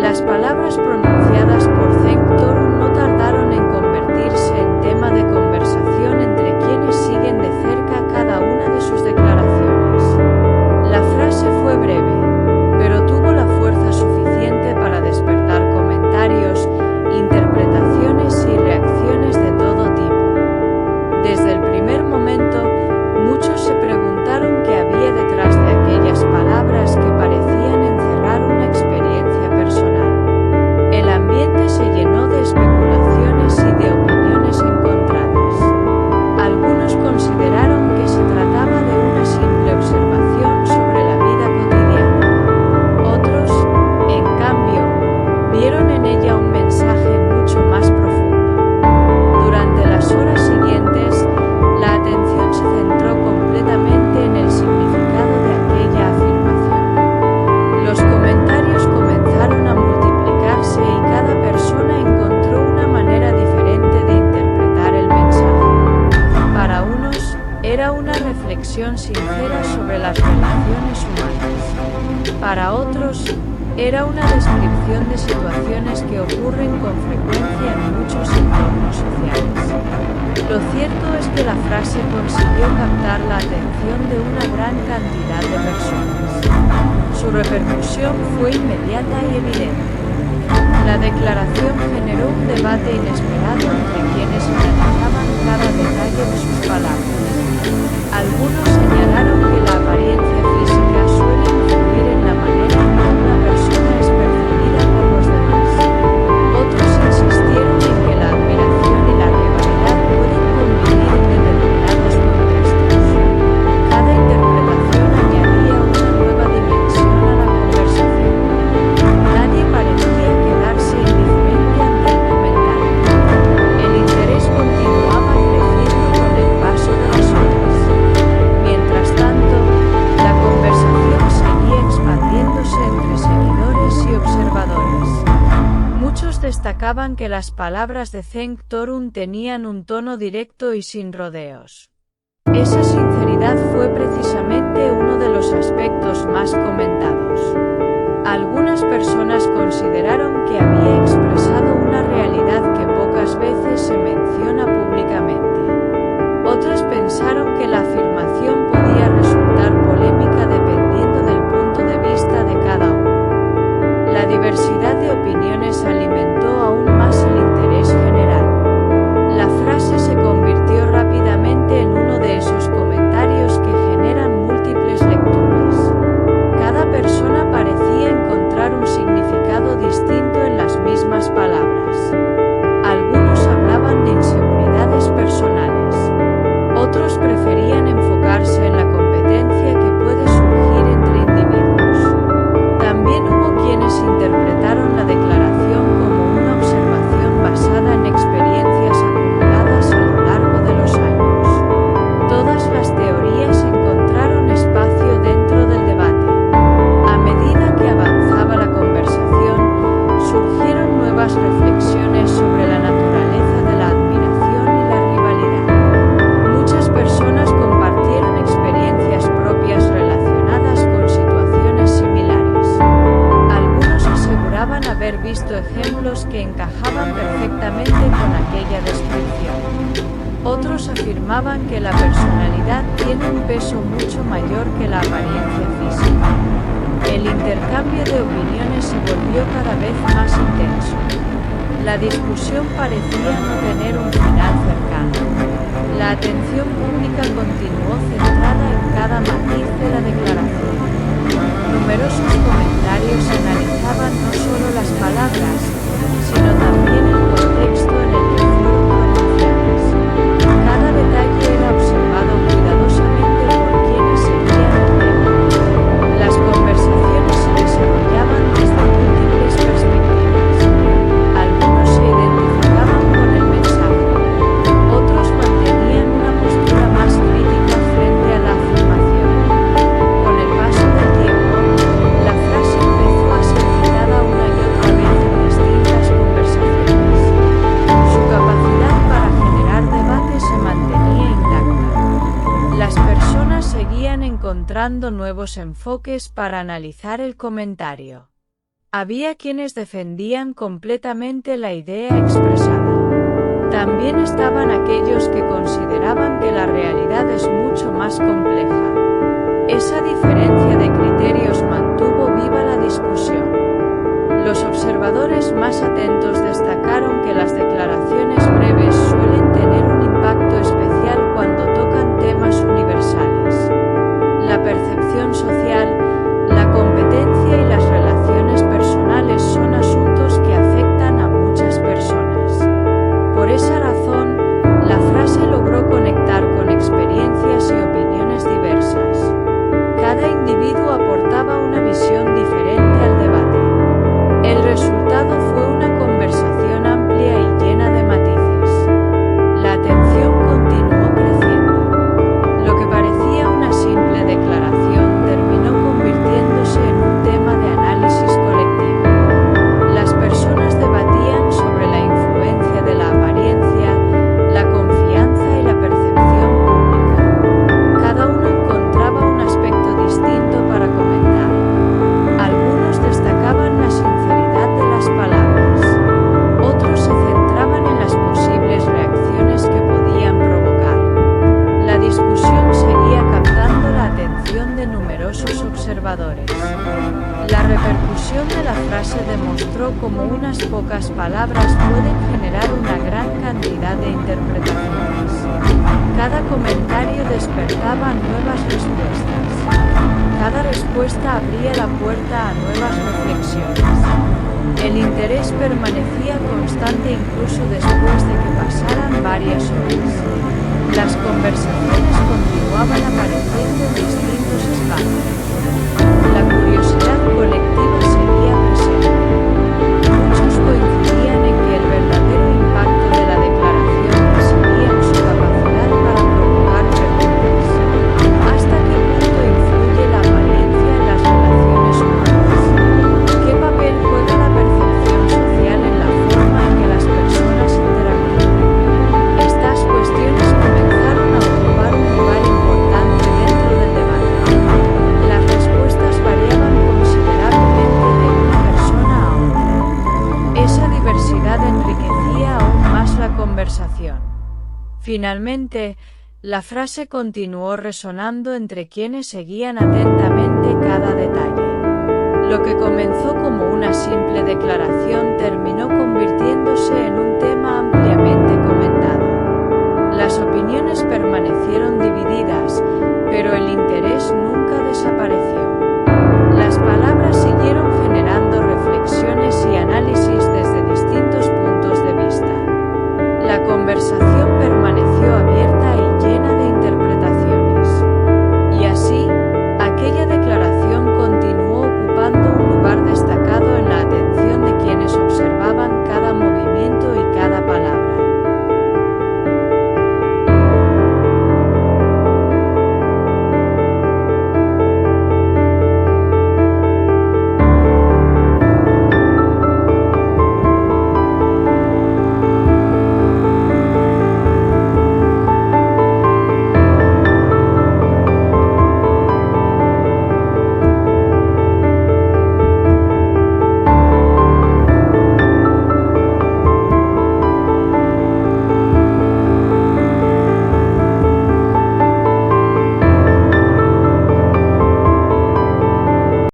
Las palabras pronunciadas por Cenk Torun no tardaron en convertirse en tema de conversación entre quienes siguen de cerca cada una de sus declaraciones. La frase fue breve, pero tuvo la fuerza suficiente para despertar comentarios, interpretaciones y reacciones de todo tipo. Desde el primer momento, muchos se preguntaron qué había detrás de aquellas palabras que parecían encerrar una experiencia personal. El ambiente se llenó de especulaciones y de opiniones encontradas. Algunos consideraron que se trataba de una simple observación sobre la vida cotidiana. Otros, en cambio, vieron en ella un mensaje mucho más profundo. Durante las horas siguientes, la atención se centró completamente en el significado de aquella afirmación. Los comentarios comenzaron a multiplicarse y cada persona encontró una manera diferente de interpretar el mensaje. Para unos, era una reflexión sincera sobre las relaciones humanas. Para otros, era una descripción de situaciones que ocurren con frecuencia en muchos entornos sociales. Lo cierto es que la frase consiguió captar la atención de una gran cantidad de personas. Su repercusión fue inmediata y evidente. La declaración generó un debate inesperado entre quienes analizaban cada detalle de sus palabras. Algunos señalaron que la apariencia física suele influir en la manera en que una persona es percibida por los demás. Otros insistieron en que la admiración y la rivalidad pueden convivir en determinados contextos. Cada interpretación añadía una nueva dimensión a la conversación. Nadie parecía quedarse indiferente ante el comentario. El interés continuaba creciendo con el paso de las horas. Mientras tanto, la conversación seguía expandiéndose entre seguidores y observadores. Muchos destacaban que las palabras de Cenk Torun tenían un tono directo y sin rodeos. Esa sinceridad fue precisamente uno de los aspectos más comentados. Algunas personas consideraron que había expresado una realidad que pocas veces se menciona públicamente. Otras pensaron que la afirmación podía resultar polémica dependiendo del punto de vista de cada uno. La diversidad de opiniones alimentó aún más el interés general. La frase se convirtió rápidamente en uno de esos comentarios que generan múltiples lecturas. Cada persona parecía encontrar un significado distinto en las mismas palabras. Algunos hablaban de inseguridades personales. Otros preferían enfocarse en la competencia que puede surgir entre individuos. También hubo quienes interpretaron la declaración como una observación basada en experiencias acumuladas a lo largo de los años. Todas las teorías encontraron espacio dentro del debate. A medida que avanzaba la conversación, surgieron nuevas reflexiones sobre la naturaleza de la admiración y la rivalidad. Muchas personas compartieron experiencias propias relacionadas con situaciones similares. Algunos aseguraban haber visto ejemplos que encajaban perfectamente con aquella descripción. Otros afirmaban que la personalidad tiene un peso mucho mayor que la apariencia física. El intercambio de opiniones se volvió cada vez más intenso. La discusión parecía no tener un final cercano. La atención pública continuó centrada en cada matiz de la declaración. Numerosos comentarios analizaban no solo las palabras, sino también el contexto en el que fueron pronunciadas. Cada detalle era observado cuidadosamente por quienes seguían el tema. Las conversaciones se desarrollaban desde múltiples perspectivas. Algunos se identificaban con el mensaje. Otros mantenían una postura más crítica frente a la afirmación. Con el paso del tiempo, la frase empezó a ser citada una y otra vez en distintas conversaciones. Su capacidad para generar debate se mantenía intacta. Las personas seguían encontrando nuevos enfoques para analizar el comentario. Había quienes defendían completamente la idea expresada. También estaban aquellos que consideraban que la realidad es mucho más compleja. Esa diferencia de criterios mantuvo viva la discusión. Los observadores más atentos destacaron que las declaraciones breves suelen tener un impacto especial cuando tocan temas universales. La percepción social, la competencia y las relaciones personales son asuntos que afectan a muchas personas. Por esa razón, la frase logró conectar con experiencias y opiniones diversas. Cada individuo aportaba una visión diferente al debate. El resultado fue una conversación amplia y llena de matices. La atención continuó creciendo. Lo que parecía una simple declaración terminó convirtiéndose en un tema de análisis colectivo. Las personas debatían sobre la influencia de la apariencia, la confianza y la percepción pública. Cada uno encontraba un aspecto distinto para comentar. Algunos destacaban la sinceridad de las palabras. Otros se centraban en las posibles reacciones que podían provocar. La discusión seguía captando la atención de numerosos observadores. La repercusión de la frase demostró cómo unas pocas palabras pueden generar una gran cantidad de interpretaciones. Cada comentario despertaba nuevas respuestas. Cada respuesta abría la puerta a nuevas reflexiones. El interés permanecía constante incluso después de que pasaran varias horas. Las conversaciones continuaban apareciendo en distintos espacios. La curiosidad colectiva seguía presente. Muchos coincidían en que el verdadero impacto de la declaración residía en su capacidad para provocar preguntas. ¿Hasta qué punto influye la apariencia en las relaciones humanas? ¿Qué papel juega la percepción social en la forma en que las personas interactúan? Estas cuestiones comenzaron a ocupar un lugar importante dentro del debate. Las respuestas variaban considerablemente de una persona a otra. Esa diversidad enriquecía aún más la conversación. Finalmente, la frase continuó resonando entre quienes seguían atentamente cada detalle. Lo que comenzó como una simple declaración